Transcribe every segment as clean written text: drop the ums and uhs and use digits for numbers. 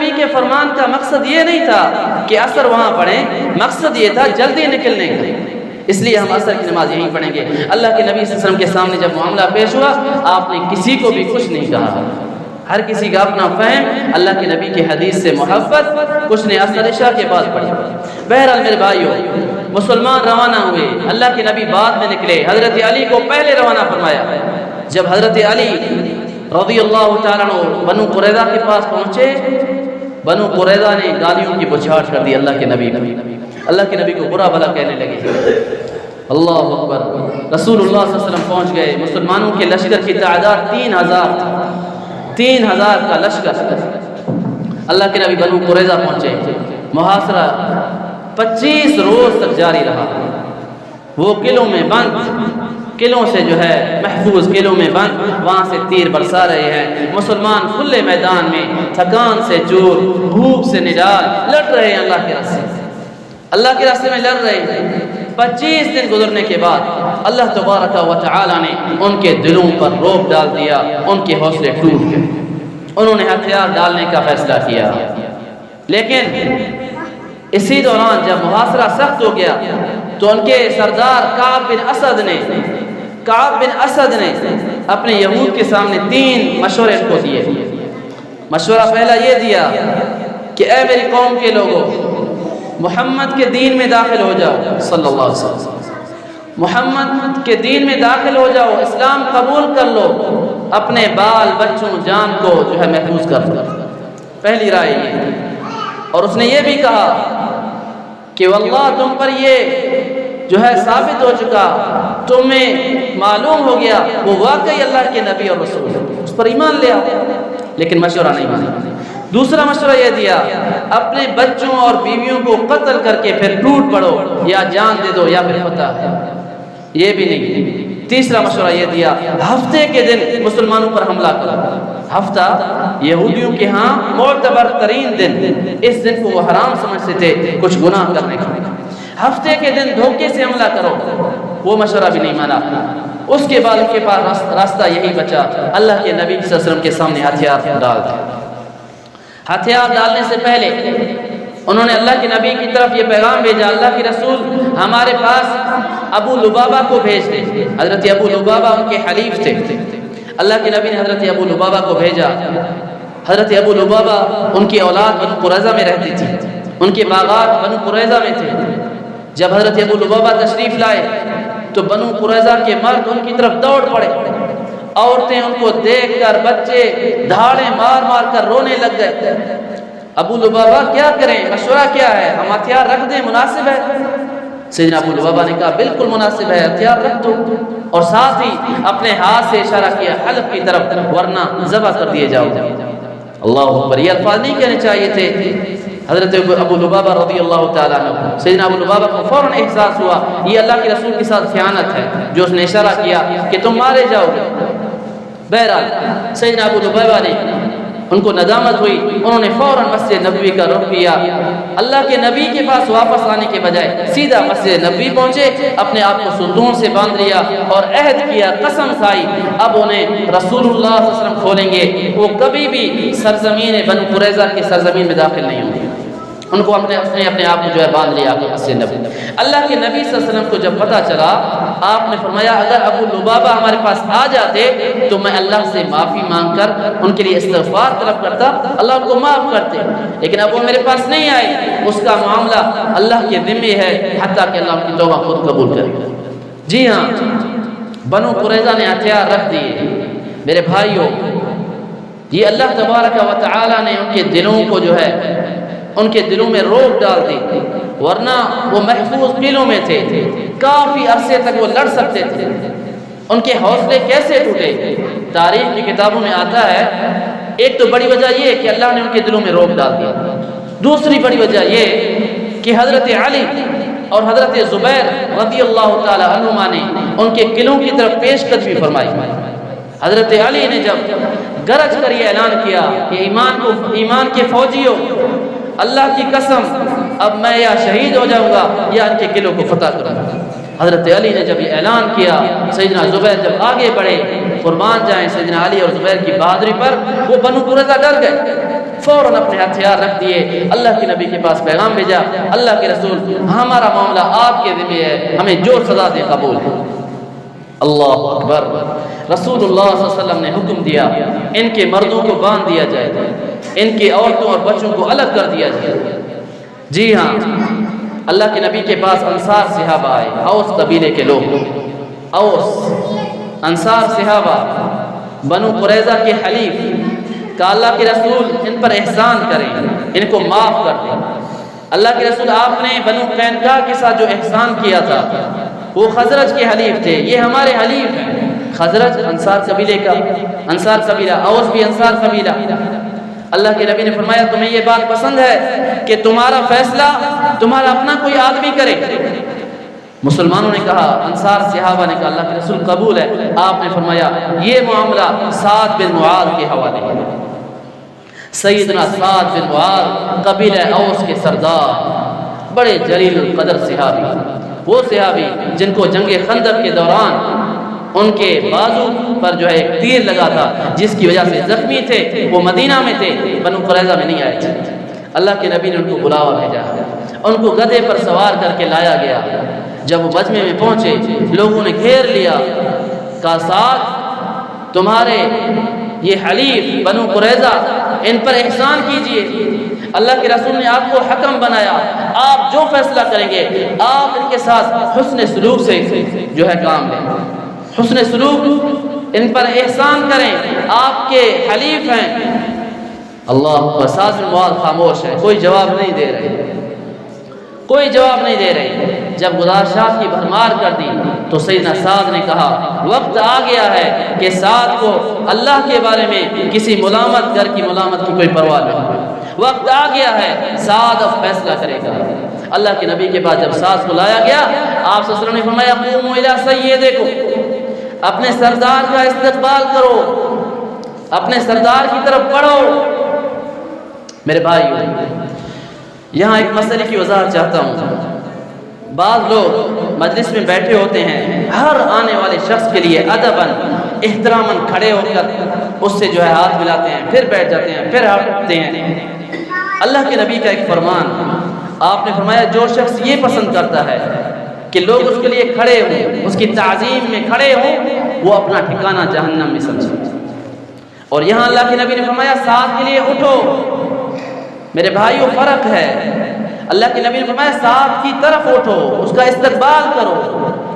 نبی کے فرمان کا مقصد یہ نہیں تھا کہ عصر وہاں پڑھیں، مقصد یہ تھا جلدی نکلنے کا، اس لیے ہم عصر کی نماز یہیں پڑھیں گے۔ اللہ کے نبی صلی اللہ علیہ وسلم کے سامنے جب معاملہ پیش ہوا، آپ نے کسی کو بھی کچھ نہیں کہا، ہر کسی کا اپنا فہم، اللہ کے نبی کی حدیث سے محبت، کچھ نے عصر عشاء کے بعد پڑھی۔ بہرحال میرے بھائیوں، مسلمان روانہ ہوئے، اللہ کے نبی بعد میں نکلے، حضرت علی کو پہلے روانہ فرمایا۔ جب حضرت علی رضی اللہ تعالیٰ عنہ بنو قریظہ کے پاس پہنچے، بنو قریظہ نے گالیوں کی بچھاڑ کر دی اللہ کے نبی کو، اللہ کے نبی کو برا بھلا کہنے لگے۔ اللہ اکبر، رسول اللہ صلی اللہ علیہ وسلم پہنچ گئے، مسلمانوں کے لشکر کی تعداد 3000 تھی، 3000 کا لشکر۔ اللہ کے نبی بنو قریظہ پہنچے، محاصرہ 25 روز تک جاری رہا، وہ قلعوں میں بند، قلعوں سے جو ہے محفوظ قلعوں میں بند، وہاں سے تیر برسا رہے ہیں، مسلمان کھلے میدان میں تھکان سے چور، بھوک سے نڈال لڑ رہے ہیں، اللہ کے راستے میں، اللہ کے راستے میں لڑ رہے ہیں۔ 25 دن گزرنے کے بعد اللہ تبارک و تعالی نے ان کے دلوں پر رعب ڈال دیا، ان کے حوصلے ٹوٹ گئے، انہوں نے ہتھیار ڈالنے کا فیصلہ کیا۔ لیکن اسی دوران جب محاصرہ سخت ہو گیا تو ان کے سردار کعب بن اسد نے اپنے یہود کے سامنے 3 مشورے کو دیے۔ مشورہ پہلا یہ دیا کہ اے میری قوم کے لوگوں، محمد کے دین میں داخل ہو جاؤ، صلی اللہ علیہ وسلم، محمد کے دین میں داخل ہو جاؤ، اسلام قبول کر لو، اپنے بال بچوں جان کو جو ہے محفوظ کر لو، پہلی رائے یہ۔ اور اس نے یہ بھی کہا کہ واللہ تم پر یہ جو ہے ثابت ہو چکا، تمہیں معلوم ہو گیا وہ واقعی اللہ کے نبی اور رسول، اس پر ایمان لے آؤ، لیکن مشورہ نہیں مانا۔ دوسرا مشورہ یہ دیا، اپنے بچوں اور بیویوں کو قتل کر کے پھر ٹوٹ پڑو، یا جان دے دو یا پھر فتح ہے، یہ بھی نہیں۔ تیسرا مشورہ یہ دیا، ہفتے کے دن مسلمانوں پر حملہ کرو، ہفتہ یہودیوں کے ہاں معتبر ترین دن، اس دن کو وہ حرام سمجھتے تھے کچھ گناہ کرنے کا، ہفتے کے دن دھوکے سے حملہ کرو، وہ مشورہ بھی نہیں مانا۔ اس کے بعد ان کے پاس راستہ یہی بچا، اللہ کے نبی صلی اللہ علیہ وسلم کے سامنے ہتھیار ڈال دیا۔ ہتھیار ڈالنے سے پہلے انہوں نے اللہ کے نبی کی طرف یہ پیغام بھیجا، اللہ کے رسول ہمارے پاس ابو لبابہ کو بھیج دیں۔ حضرت ابو لبابہ ان کے حلیف تھے، اللہ کے نبی نے حضرت ابو لبابہ کو بھیجا۔ حضرت ابو لبابہ ان کی اولاد بنو قریظہ میں رہتی تھی، ان کے باغات بنو قریظہ میں تھے۔ جب حضرت ابو لبابہ تشریف لائے تو بنو قریظہ کے مرد ان کی طرف دوڑ پڑے، عورتیں ان کو دیکھ کر، بچے دھاڑے مار مار کر رونے لگ گئے۔ ابو لبابہ کیا کریں، مشورہ کیا ہے، ہم ہتھیار رکھ دیں، مناسب ہے؟ سیدنا ابو لبابہ نے کہا بالکل مناسب ہے، ہتھیار رکھ دو، اور ساتھ ہی اپنے ہاتھ سے اشارہ کیا حلق کی طرف، ورنہ ذبح کر دیے جاؤ۔ اللہ اکبر، یہ الفاظ نہیں کہنے چاہیے تھے حضرت ابو لبابہ رضی اللہ تعالیٰ عنہ۔ سیدنا ابو لبابہ کو فوراً احساس ہوا یہ اللہ کے رسول کے ساتھ خیانت ہے، جو اس نے اشارہ کیا کہ تم مارے جاؤ گے۔ بہرحال سیدنا ابو لبابہ نے ان کو ندامت ہوئی، انہوں نے فوراً مسجد نبوی کا رخ کیا، اللہ کے نبی کے پاس واپس آنے کے بجائے سیدھا مسجد نبوی پہنچے، اپنے آپ کو ستون سے باندھ لیا اور عہد کیا، قسم کھائی اب انہیں رسول اللہ صلی اللہ علیہ وسلم کھولیں گے، وہ کبھی بھی سرزمین بنو قریظہ کی سرزمین میں داخل نہیں ہوں گے۔ ان کو اپنے آپ کو جو ہے باندھ لیا مسجد نبوی۔ اللہ کے نبی صلی اللہ علیہ وسلم کو جب پتہ چلا، آپ نے فرمایا اگر ابو لبابہ ہمارے پاس آ جاتے تو میں اللہ سے معافی مانگ کر ان کے لیے استغفار طلب کرتا، اللہ ان کو معاف کرتے، لیکن اب وہ میرے پاس نہیں آئے، اس کا معاملہ اللہ کے ذمہ ہے، حتیٰ کہ اللہ ان کی توبہ خود قبول کرے گا۔ جی ہاں، بنو قریظہ نے ہتھیار رکھ دیے۔ میرے بھائیوں، یہ اللہ تبارک و تعالی نے ان کے دلوں کو جو ہے ان کے دلوں میں روک ڈال دی، ورنہ وہ محفوظ قلعوں میں تھے، کافی عرصے تک وہ لڑ سکتے تھے۔ ان کے حوصلے کیسے ٹوٹے؟ تاریخ کی کتابوں میں آتا ہے ایک تو بڑی وجہ یہ کہ اللہ نے ان کے دلوں میں روک ڈال دیا، دوسری بڑی وجہ یہ کہ حضرت علی اور حضرت زبیر رضی اللہ تعالی عنہما نے ان کے قلعوں کی طرف پیش قدمی فرمائی۔ حضرت علی نے جب گرج کر یہ اعلان کیا کہ ایمان کے فوجیوں، اللہ کی قسم اب میں یا شہید ہو جاؤں گا یا ان کے قلعوں کو فتح کروں گا۔ حضرت علی نے جب یہ اعلان کیا، سیدنا زبیر جب آگے بڑھے قربان جائیں سیدنا علی اور زبیر کی بہادری پر، وہ بنو قریظہ ڈر گئے، فوراً اپنے ہتھیار رکھ دیے، اللہ کے نبی کے پاس پیغام بھیجا، اللہ کے رسول ہمارا معاملہ آپ کے ذمہ ہے، ہمیں جو سزا دے قبول ہے۔ اللہ اکبر۔ رسول اللہ صلی اللہ علیہ وسلم نے حکم دیا ان کے مردوں کو باندھ دیا جائے، ان کی عورتوں اور بچوں کو الگ کر دیا جائے۔ جی ہاں، اللہ کے نبی کے پاس انصار صحابہ آئے، اوس قبیلے کے لوگ، اوس انصار صحابہ بنو قریظہ کے حلیف، کہ اللہ کے رسول ان پر احسان کریں، ان کو معاف کر دیں۔ اللہ کے رسول آپ نے بنو قینقاع کے ساتھ جو احسان کیا تھا، وہ خزرج کے حلیف تھے، یہ ہمارے حلیف ہیں۔ خزرج انصار قبیلے کا، انصار قبیلہ، اوس بھی انصار قبیلہ۔ اللہ کے نبی نے فرمایا تمہیں یہ بات پسند ہے کہ تمہارا فیصلہ تمہارا اپنا کوئی آدمی کرے؟ مسلمانوں نے کہا، انصار صحابہ نے کہا اللہ کے رسول قبول ہے۔ آپ نے فرمایا یہ معاملہ سعد بن معاذ کے حوالے ہے۔ سیدنا سعد بن معاذ قبیلہ اوس کے سردار، بڑے جلیل القدر صحابی، وہ صحابی جن کو جنگ خندق کے دوران ان کے بازو پر جو ہے ایک تیر لگا تھا، جس کی وجہ سے زخمی تھے، وہ مدینہ میں تھے، بنو قریظہ میں نہیں آئے تھے۔ اللہ کے نبی نے ان کو بلاوا بھیجا، ان کو گدھے پر سوار کر کے لایا گیا۔ جب وہ مجمع میں پہنچے، لوگوں نے گھیر لیا، کہا سعد تمہارے یہ حلیف بنو قریظہ، ان پر احسان کیجئے، اللہ کے رسول نے آپ کو حکم بنایا، آپ جو فیصلہ کریں گے آپ ان کے ساتھ حسن سلوک سے جو ہے کام لیں، حسن سلوک، ان پر احسان کریں، آپ کے حلیف ہیں۔ اللہ، سعد بن معاذ خاموش ہے، کوئی جواب نہیں دے رہے، کوئی جواب نہیں دے رہے۔ جب گزارشات کی بھرمار کر دی تو سیدنا سعد نے کہا وقت آ گیا ہے کہ سعد کو اللہ کے بارے میں کسی ملامت گر کی ملامت کی کوئی پرواہ نہیں، وقت آ گیا ہے، سعد اب فیصلہ کرے گا۔ اللہ کے نبی کے بعد جب سعد کو لایا گیا، آپ صلی اللہ علیہ وسلم نے فرمایا قوموا الی سیدکم، اپنے سردار کا استقبال کرو، اپنے سردار کی طرف بڑھو۔ میرے بھائیو، یہاں ایک مسئلے کی وضاحت چاہتا ہوں۔ بعض لوگ مجلس میں بیٹھے ہوتے ہیں، ہر آنے والے شخص کے لیے ادباً احتراماً کھڑے ہو کر اس سے جو ہے ہاتھ ملاتے ہیں، پھر بیٹھ جاتے ہیں، پھر ہٹتے ہیں۔ اللہ کے نبی کا ایک فرمان، آپ نے فرمایا جو شخص یہ پسند کرتا ہے کہ لوگ اس کے لیے کھڑے ہوں، اس کی تعظیم میں کھڑے ہوں، وہ اپنا ٹھکانہ جہنم میں سمجھے۔ اور یہاں اللہ کے نبی نے فرمایا سعد کے لیے اٹھو۔ میرے بھائیو، فرق ہے، اللہ کے نبی نے فرمایا سعد کی طرف اٹھو، اس کا استقبال کرو۔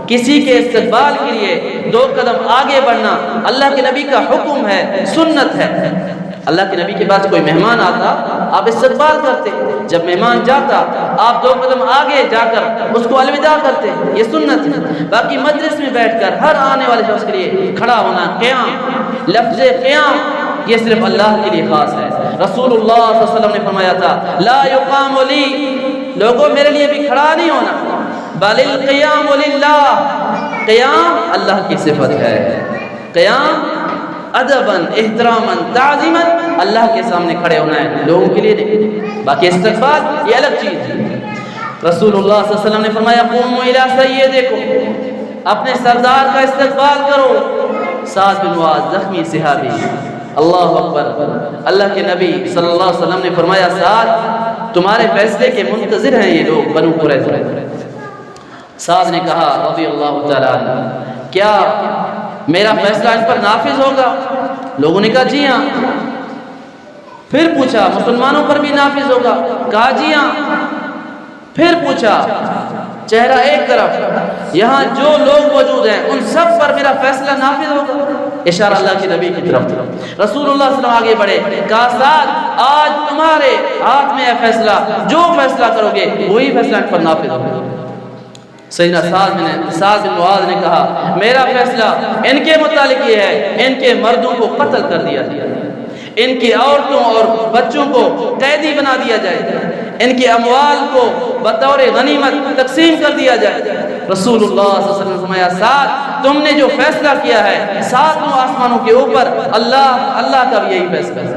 کسی کے استقبال کے لیے 2 قدم آگے بڑھنا اللہ کے نبی کا حکم ہے، سنت ہے۔ اللہ کے نبی کے پاس کوئی مہمان آتا، آپ استقبال کرتے، جب مہمان جاتا آپ 2 قدم آگے جا کر اس کو الوداع کرتے، یہ سنت ہے۔ باقی مجلس میں بیٹھ کر ہر آنے والے شخص کے لیے کھڑا ہونا، قیام، لفظ قیام، یہ صرف اللہ کے لیے خاص ہے۔ رسول اللہ صلی اللہ علیہ وسلم نے فرمایا تھا لا یقام لی، لوگوں میرے لیے بھی کھڑا نہیں ہونا، بل القیام للہ، قیام اللہ کی صفت ہے، قیام ادباً احتراماً تعظیماً اللہ کے سامنے کھڑے ہونا ہے، لوگوں کے لیے نہیں۔ باقی استقبال یہ الگ چیز ہے۔ رسول اللہ صلی اللہ علیہ وسلم نے فرمایا قوموا الی سیدکم، اپنے سردار کا استقبال کرو۔ سعد بن معاذ زخمی صحابی، اللہ اکبر، اللہ کے نبی صلی اللہ علیہ وسلم نے فرمایا سعد تمہارے فیصلے کے منتظر ہیں یہ لوگ بنو قریظہ۔ سعد نے کہا رضی اللہ تعالیٰ عنہ کیا میرا فیصلہ ان پر نافذ ہوگا؟ لوگوں نے کہا جی ہاں۔ پھر پوچھا مسلمانوں پر بھی نافذ ہوگا؟ کہا جی ہاں۔ پھر پوچھا، چہرہ ایک طرف، یہاں جو لوگ موجود ہیں ان سب پر میرا فیصلہ نافذ ہوگا؟ اشارہ اللہ کے نبی کی طرف۔ رسول اللہ صلی اللہ علیہ وسلم آگے بڑھے، کہا سعد آج تمہارے ہاتھ میں ہے فیصلہ، جو فیصلہ کرو گے وہی فیصلہ ان پر نافذ ہوگا۔ سیدنا سعد بن معاذ نے کہا میرا فیصلہ ان کے متعلق یہ ہے، ان کے مردوں کو قتل کر دیا جائے، ان کی عورتوں اور بچوں کو قیدی بنا دیا جائے، ان کے اموال کو بطور غنیمت تقسیم کر دیا جائے۔ رسول اللہ صلی اللہ علیہ وسلم نے فرمایا سعد تم نے جو فیصلہ کیا ہے 7 آسمانوں کے اوپر اللہ کا بھی یہی فیصلہ ہے۔